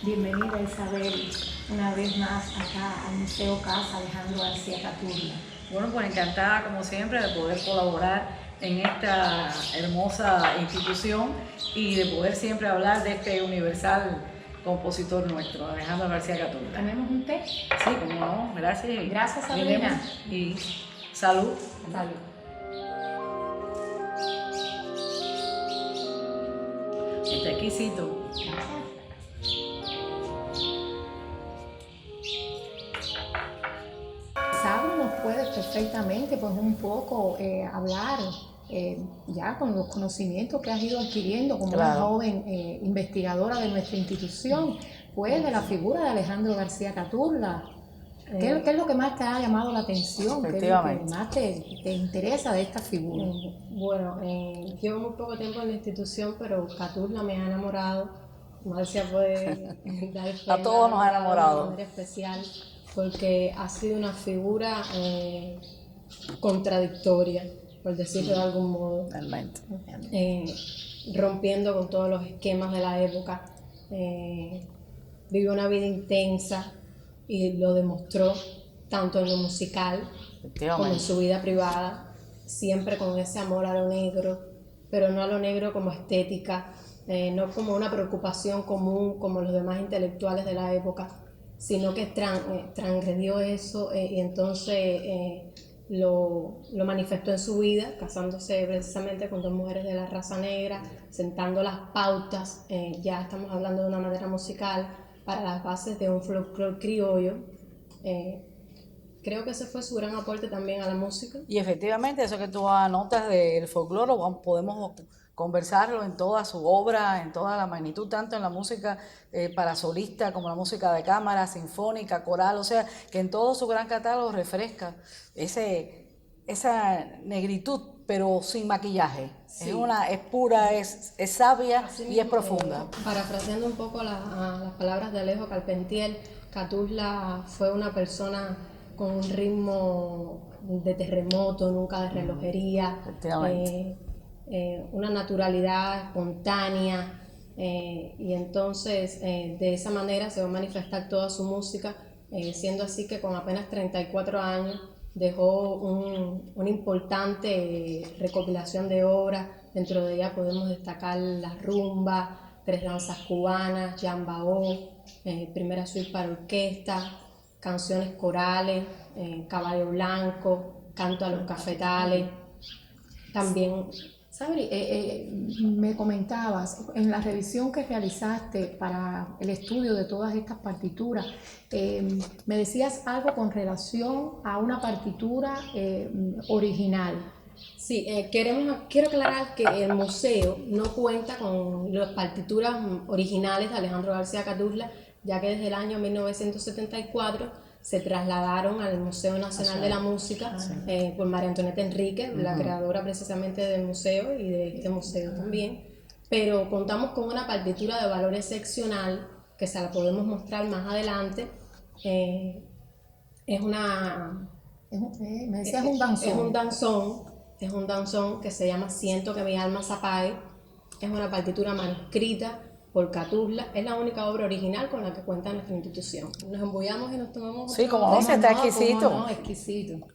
Bienvenida Isabel una vez más acá al Museo Casa Alejandro García Caturla. Bueno, pues encantada como siempre de poder colaborar en esta hermosa institución y de poder siempre hablar de este universal compositor nuestro, Alejandro García Caturla. ¿Tenemos un té? Sí, como no, gracias. Gracias, Sabrina. Y salud. Salud. Está exquisito. Gracias. Sabri nos puede perfectamente pues un poco hablar ya con los conocimientos que has ido adquiriendo como una joven investigadora de nuestra institución, pues de la figura de Alejandro García Caturla. ¿Qué es lo que más te ha llamado la atención? ¿Qué es lo que más te interesa de esta figura? Bueno, llevo muy poco tiempo en la institución, pero Caturla me ha enamorado. Marcia puede dar fe, A todos nos ha enamorado. De manera especial, porque ha sido una figura contradictoria, por decirlo de algún modo. Realmente. Rompiendo con todos los esquemas de la época. Vivió una vida intensa y lo demostró tanto en lo musical como en su vida privada, siempre con ese amor a lo negro, pero no a lo negro como estética, no como una preocupación común como los demás intelectuales de la época, sino que transgredió eso y entonces lo manifestó en su vida, casándose precisamente con dos mujeres de la raza negra, sentando las pautas, ya estamos hablando de una manera musical, para las bases de un folclore criollo. Creo que ese fue su gran aporte también a la música. Y efectivamente, eso que tú anotas del folclore, podemos conversarlo en toda su obra, en toda la magnitud, tanto en la música para solista como la música de cámara, sinfónica, coral, o sea, que en todo su gran catálogo refresca esa negritud, pero sin maquillaje. Sí. Es pura, es sabia y es profunda. Parafraseando un poco las palabras de Alejo Carpentier, Caturla fue una persona con un ritmo de terremoto, nunca de relojería, una naturalidad espontánea, y entonces de esa manera se va a manifestar toda su música, siendo así que con apenas 34 años dejó una importante recopilación de obras. Dentro de ella podemos destacar la rumba, tres danzas cubanas, yambaó, primera suite para orquesta, canciones corales, Caballo Blanco, Canto a los Cafetales. También, Sabri, me comentabas en la revisión que realizaste para el estudio de todas estas partituras, me decías algo con relación a una partitura original. Sí, quiero aclarar que el museo no cuenta con las partituras originales de Alejandro García Caturla, ya que desde el año 1974 se trasladaron al Museo Nacional de la Música por María Antonieta Enríquez, la creadora precisamente del museo y de este museo también. Pero contamos con una partitura de valor excepcional que se la podemos mostrar más adelante. Es un danzón. Es un danzón que se llama Siento que mi alma se apague. Es una partitura manuscrita por Caturla. Es la única obra original con la que cuenta nuestra institución. Nos embullamos y nos tomamos... Sí, como no, se está exquisito. No, exquisito.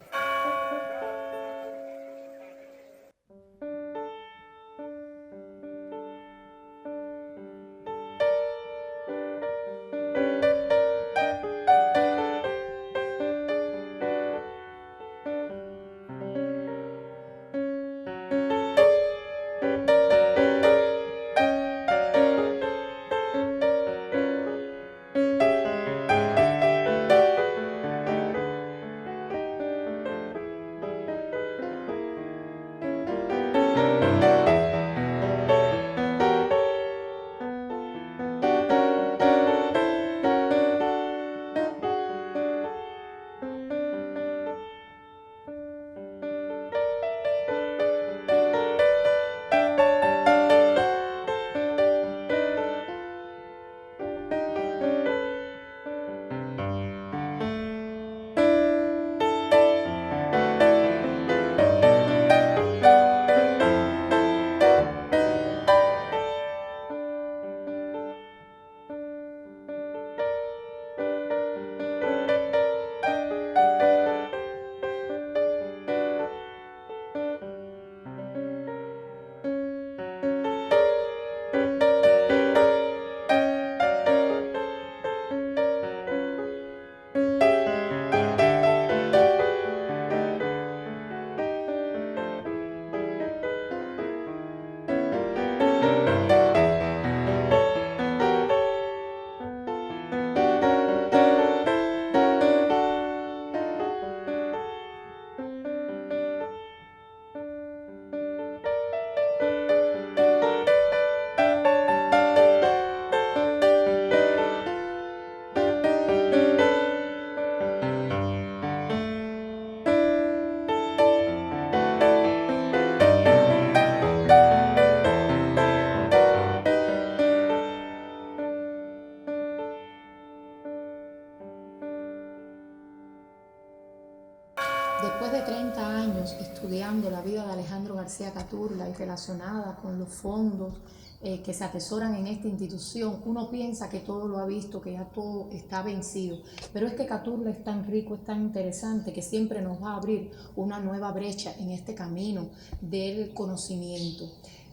estudiando la vida de Alejandro García Caturla y relacionada con los fondos que se atesoran en esta institución, uno piensa que todo lo ha visto, que ya todo está vencido, pero es que Caturla es tan rico, es tan interesante, que siempre nos va a abrir una nueva brecha en este camino del conocimiento.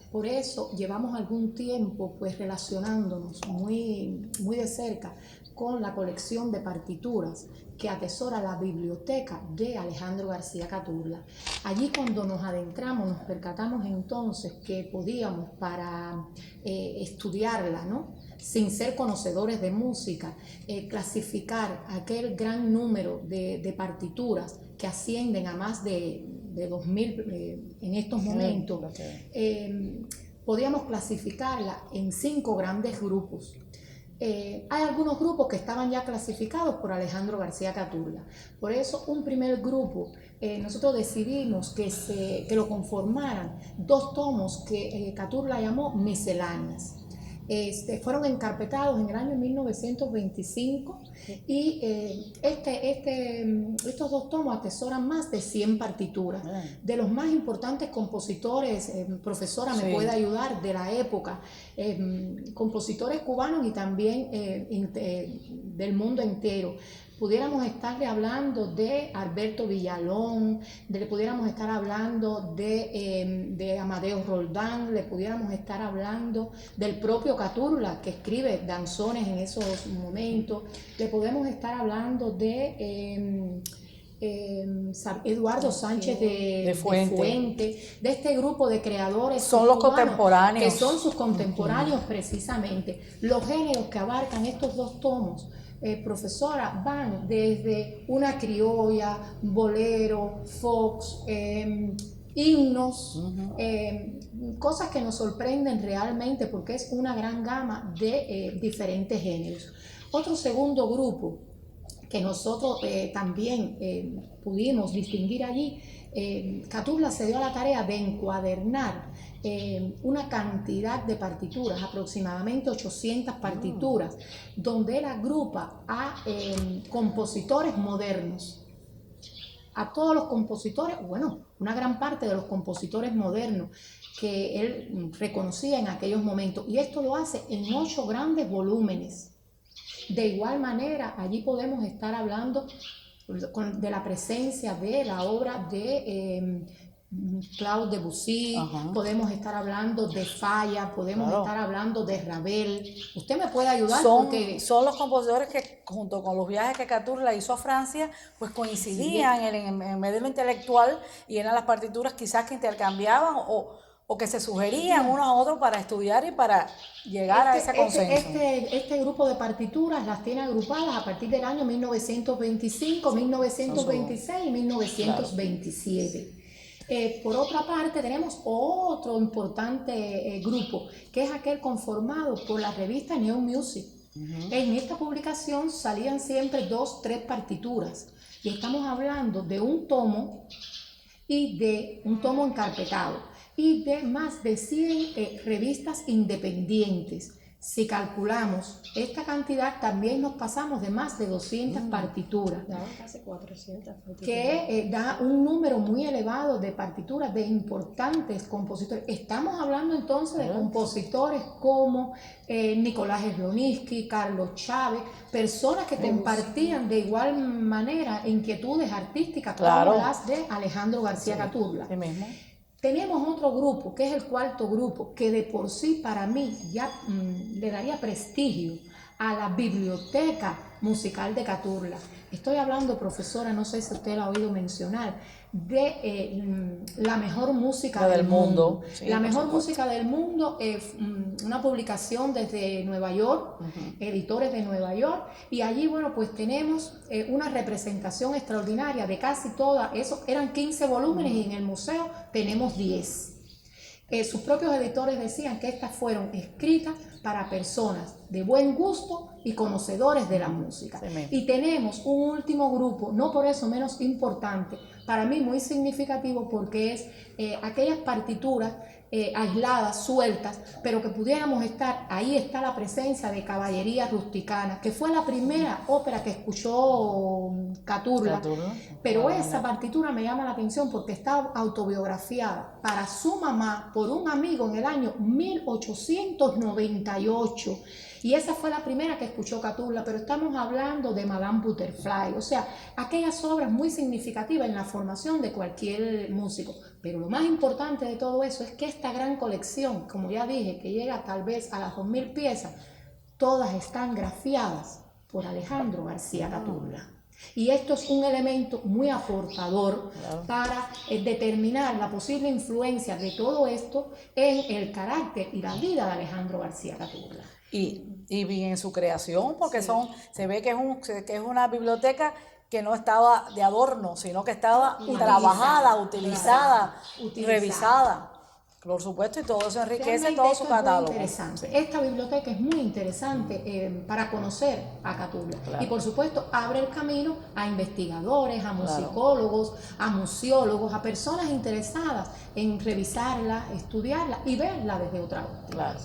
Por eso llevamos algún tiempo pues relacionándonos muy de cerca con la colección de partituras que atesora la biblioteca de Alejandro García Caturla. Allí, cuando nos adentramos, nos percatamos entonces que podíamos, para estudiarla, ¿no?, sin ser conocedores de música, clasificar aquel gran número de partituras que ascienden a más de 2000 en estos momentos. Podíamos clasificarla en 5 grandes grupos. Hay algunos grupos que estaban ya clasificados por Alejandro García Caturla. Por eso, un primer grupo, nosotros decidimos que lo conformaran 2 tomos que Caturla llamó misceláneas. Fueron encarpetados en el año 1925 y estos 2 tomos atesoran más de 100 partituras de los más importantes compositores, profesora me puede ayudar, de la época, compositores cubanos y también del mundo entero. Pudiéramos estarle hablando de Alberto Villalón, le pudiéramos estar hablando de Amadeo Roldán, le pudiéramos estar hablando del propio Caturla, que escribe danzones en esos momentos, le podemos estar hablando de Eduardo Sánchez de Fuente, de este grupo de creadores son los contemporáneos, que son sus contemporáneos precisamente. Los géneros que abarcan estos 2 tomos, profesora, van desde una criolla, bolero, fox, himnos, cosas que nos sorprenden realmente porque es una gran gama de diferentes géneros. Otro segundo grupo que nosotros también pudimos distinguir allí, Caturla se dio a la tarea de encuadernar una cantidad de partituras, aproximadamente 800 partituras, donde él agrupa a compositores modernos, a todos los compositores, bueno, una gran parte de los compositores modernos que él reconocía en aquellos momentos, y esto lo hace en 8 grandes volúmenes. De igual manera, allí podemos estar hablando de la presencia de la obra de Claude Debussy, podemos estar hablando de Falla, podemos estar hablando de Ravel. Usted me puede ayudar porque son los compositores que, junto con los viajes que Caturla hizo a Francia, pues coincidían en medio de lo intelectual, y eran las partituras quizás que intercambiaban o que se sugerían unos a otros para estudiar y para llegar a ese consenso. Este grupo de partituras las tiene agrupadas a partir del año 1925, 1926 y 1927. Por otra parte, tenemos otro importante grupo, que es aquel conformado por la revista New Music. En esta publicación salían siempre 2, 3 partituras, y estamos hablando de un tomo encarpetado y de más de 100 revistas independientes. Si calculamos esta cantidad, también nos pasamos de más de 200 partituras. Casi 400 partituras. Que da un número muy elevado de partituras de importantes compositores. Estamos hablando entonces de compositores como Nicolás Slonimsky, Carlos Chávez, personas que compartían de igual manera inquietudes artísticas como las de Alejandro García Caturla. Tenemos otro grupo, que es el 4º grupo, que de por sí para mí ya le daría prestigio a la biblioteca musical de Caturla. Estoy hablando, profesora, no sé si usted la ha oído mencionar, de la mejor música del mundo. Sí, la mejor música del mundo es una publicación desde Nueva York, editores de Nueva York, y allí, bueno, pues tenemos una representación extraordinaria de casi todas, esos eran 15 volúmenes y en el museo tenemos 10. Sus propios editores decían que estas fueron escritas para personas de buen gusto y conocedores de la música. Y tenemos un último grupo, no por eso menos importante, para mí muy significativo, porque es aquellas partituras aisladas, sueltas, pero que pudiéramos estar, ahí está la presencia de Caballería Rusticana, que fue la primera ópera que escuchó Caturla, pero esa partitura me llama la atención porque está autobiografiada para su mamá por un amigo en el año 1898. Y esa fue la primera que escuchó Caturla, pero estamos hablando de Madame Butterfly, o sea, aquellas obras muy significativas en la formación de cualquier músico. Pero lo más importante de todo eso es que esta gran colección, como ya dije, que llega tal vez a las 2000 piezas, todas están grafiadas por Alejandro García Caturla. Y esto es un elemento muy aportador para determinar la posible influencia de todo esto en el carácter y la vida de Alejandro García Caturla. Y en su creación, porque se ve que es una biblioteca que no estaba de adorno, sino que estaba trabajada, utilizada, revisada. Por supuesto, y todo eso enriquece todo su catálogo. Interesante. Esta biblioteca es muy interesante para conocer a Caturla. Y por supuesto, abre el camino a investigadores, a musicólogos, a museólogos, a personas interesadas en revisarla, estudiarla y verla desde otra óptica.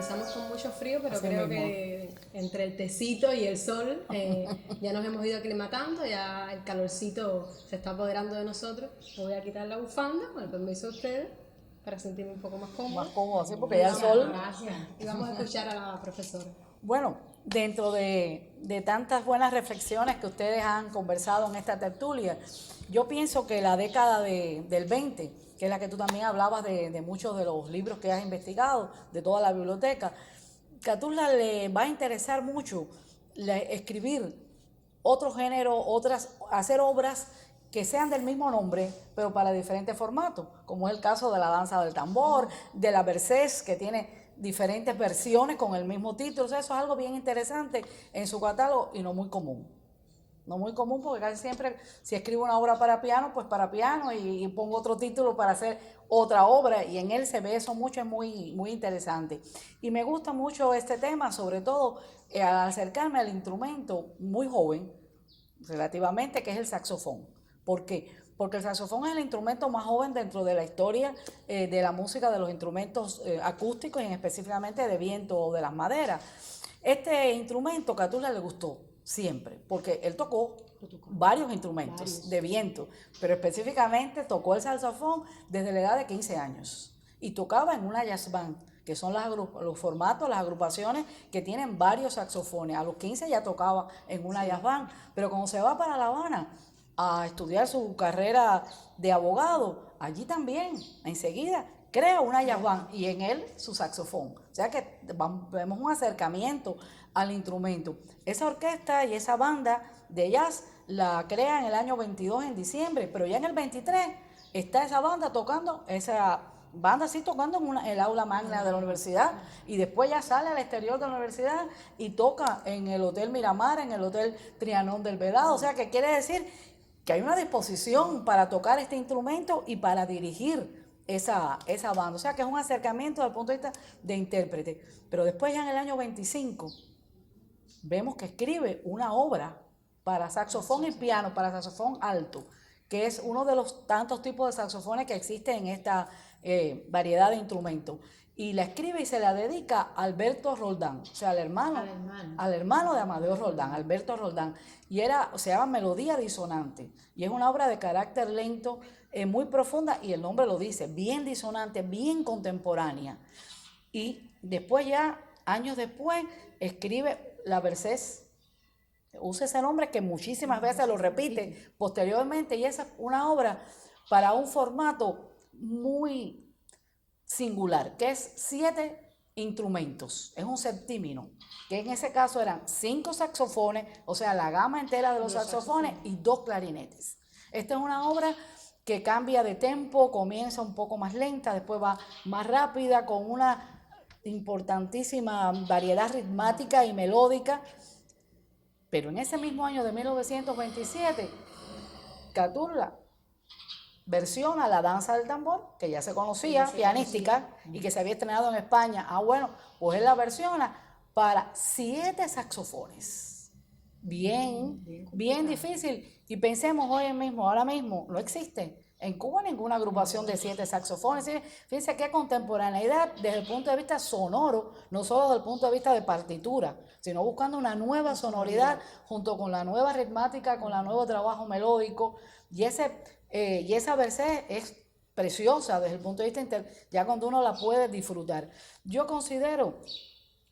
comenzamos con mucho frío, pero así creo mismo. Que entre el tecito y el sol ya nos hemos ido aclimatando, ya el calorcito se está apoderando de nosotros. Me voy a quitar la bufanda, con el permiso de ustedes, para sentirme un poco más cómoda. Más cómodo, sí, porque ya el sol... Gracias. Y vamos a escuchar a la profesora. Bueno, dentro de tantas buenas reflexiones que ustedes han conversado en esta tertulia, yo pienso que la década del 20, que es la que tú también hablabas de muchos de los libros que has investigado, de toda la biblioteca, Catula le va a interesar mucho escribir otro género, hacer obras que sean del mismo nombre, pero para diferentes formatos, como es el caso de la danza del tambor, de la versés, que tiene diferentes versiones con el mismo título. O sea, eso es algo bien interesante en su catálogo y no muy común. No muy común porque casi siempre si escribo una obra para piano, pues para piano y pongo otro título para hacer otra obra, y en él se ve eso mucho, es muy, muy interesante. Y me gusta mucho este tema, sobre todo al acercarme al instrumento muy joven, relativamente, que es el saxofón. ¿Por qué? Porque el saxofón es el instrumento más joven dentro de la historia de la música, de los instrumentos acústicos y específicamente de viento o de las maderas. Este instrumento Catula le gustó siempre, porque él tocó varios instrumentos de viento, pero específicamente tocó el saxofón desde la edad de 15 años y tocaba en una jazz band, que son los formatos, las agrupaciones que tienen varios saxofones. A los 15 ya tocaba en una jazz band, pero cuando se va para La Habana a estudiar su carrera de abogado, allí también, enseguida, crea una jazz band y en él su saxofón. O sea que vemos un acercamiento al instrumento. Esa orquesta y esa banda de jazz la crea en el año 22 en diciembre, pero ya en el 23 está esa banda tocando, en el aula magna de la universidad, y después ya sale al exterior de la universidad y toca en el Hotel Miramar, en el Hotel Trianón del Vedado. O sea que quiere decir que hay una disposición para tocar este instrumento y para dirigir esa banda. O sea que es un acercamiento desde el punto de vista de intérprete. Pero después ya en el año 25 vemos que escribe una obra para saxofón y piano, para saxofón alto, que es uno de los tantos tipos de saxofones que existen en esta variedad de instrumentos. Y la escribe y se la dedica a Alberto Roldán, o sea, al hermano de Amadeo Roldán, Alberto Roldán. Y se llama Melodía Disonante. Y es una obra de carácter lento, muy profunda, y el nombre lo dice, bien disonante, bien contemporánea. Y después ya, años después, escribe la versés. Usa ese nombre que muchísimas veces lo repite posteriormente, y esa es una obra para un formato muy singular, que es 7 instrumentos, es un septímino, que en ese caso eran 5 saxofones, o sea, la gama entera de los saxofones y 2 clarinetes. Esta es una obra que cambia de tempo, comienza un poco más lenta, después va más rápida, con una importantísima variedad ritmática y melódica. Pero en ese mismo año de 1927, Catula versiona la danza del tambor, que ya se conocía, pianística, y que se había estrenado en España. Bueno, pues él la versiona para 7 saxofones. Bien difícil. Y pensemos ahora mismo, no existe en Cuba ninguna agrupación de 7 saxofones. Fíjense qué contemporaneidad desde el punto de vista sonoro, no solo desde el punto de vista de partitura, sino buscando una nueva sonoridad junto con la nueva ritmática, con el nuevo trabajo melódico. Y esa versés es preciosa desde el punto de vista ya cuando uno la puede disfrutar. Yo considero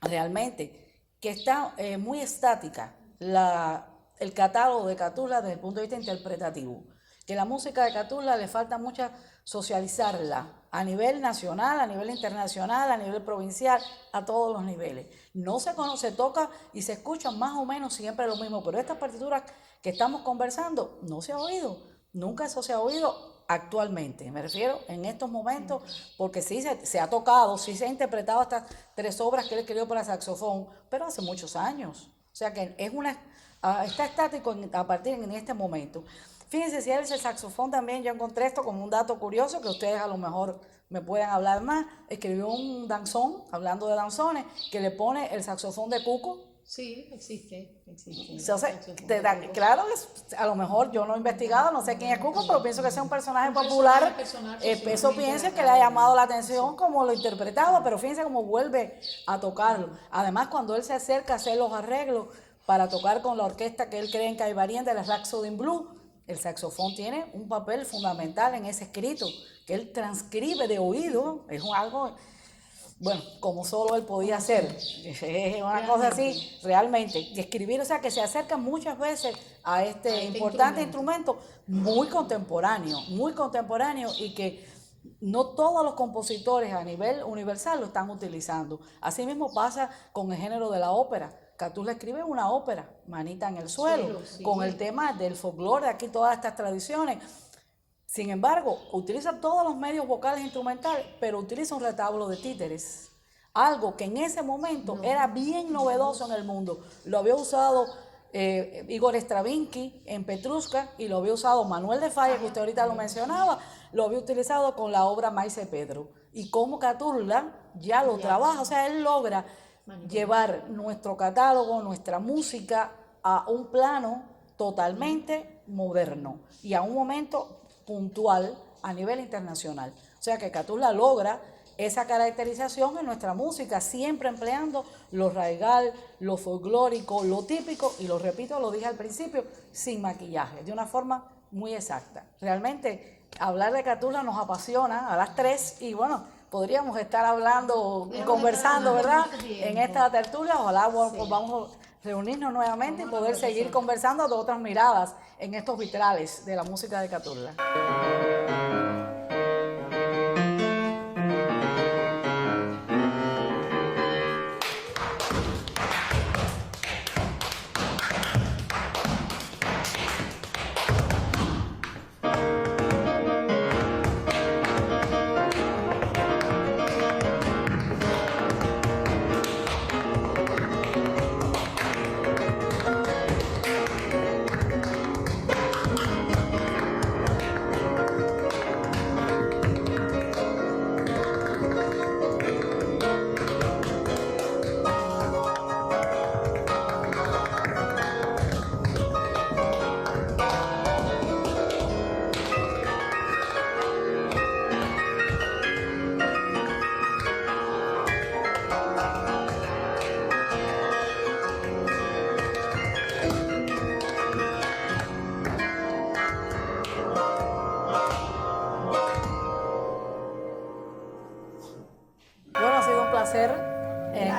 realmente que está muy estática el catálogo de Catula desde el punto de vista interpretativo, que la música de Catula le falta mucho socializarla a nivel nacional, a nivel internacional, a nivel provincial, a todos los niveles. No se conoce, toca y se escucha más o menos siempre lo mismo, pero estas partituras que estamos conversando no se ha oído, nunca eso se ha oído actualmente, me refiero en estos momentos, porque sí se ha tocado, sí se ha interpretado estas 3 obras que él escribió para saxofón, pero hace muchos años. O sea que está estático a partir de este momento. Fíjense, si es el saxofón también, yo encontré esto como un dato curioso que ustedes a lo mejor me pueden hablar más. Escribió un danzón, hablando de danzones, que le pone el saxofón de cuco, Sí, existe. Entonces, claro que a lo mejor yo no he investigado, no sé quién es Cuco, pero pienso que sea un personaje popular. Eso pienso que le ha llamado la atención como lo interpretaba, pero fíjense cómo vuelve a tocarlo. Además, cuando él se acerca a hacer los arreglos para tocar con la orquesta que él cree en Caibarien de la Rhapsody in Blue, el saxofón tiene un papel fundamental en ese escrito, que él transcribe de oído, es algo... Bueno, como solo él podía hacer, es una cosa así, realmente, y escribir, o sea, que se acerca muchas veces a este importante instrumento muy contemporáneo, y que no todos los compositores a nivel universal lo están utilizando. Así mismo pasa con el género de la ópera. Catulla escribe una ópera, Manita en el suelo, sí. Con el tema del folclore, aquí todas estas tradiciones. Sin embargo, utiliza todos los medios vocales e instrumentales, pero utiliza un retablo de títeres. Algo que en ese momento era bien novedoso en el mundo. Lo había usado Igor Stravinsky en Petrushka y lo había usado Manuel de Falla, que usted ahorita lo mencionaba, lo había utilizado con la obra Maese Pedro. Y como Catulla ya lo trabaja, o sea, él logra llevar nuestro catálogo, nuestra música a un plano totalmente moderno y a un momento puntual a nivel internacional. O sea que Catulla logra esa caracterización en nuestra música, siempre empleando lo raigal, lo folclórico, lo típico, y lo repito, lo dije al principio, sin maquillaje, de una forma muy exacta. Realmente hablar de Catulla nos apasiona a las 3 y bueno, podríamos estar hablando y conversando, ¿verdad? En esta tertulia, ojalá vamos a reunirnos nuevamente y poder seguir conversando de otras miradas en estos vitrales de la música de Catulla.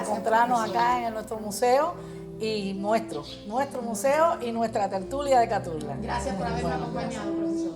Encontrarnos acá en nuestro museo y nuestro museo y nuestra tertulia de Catulla. Gracias por haberme acompañado, profesor.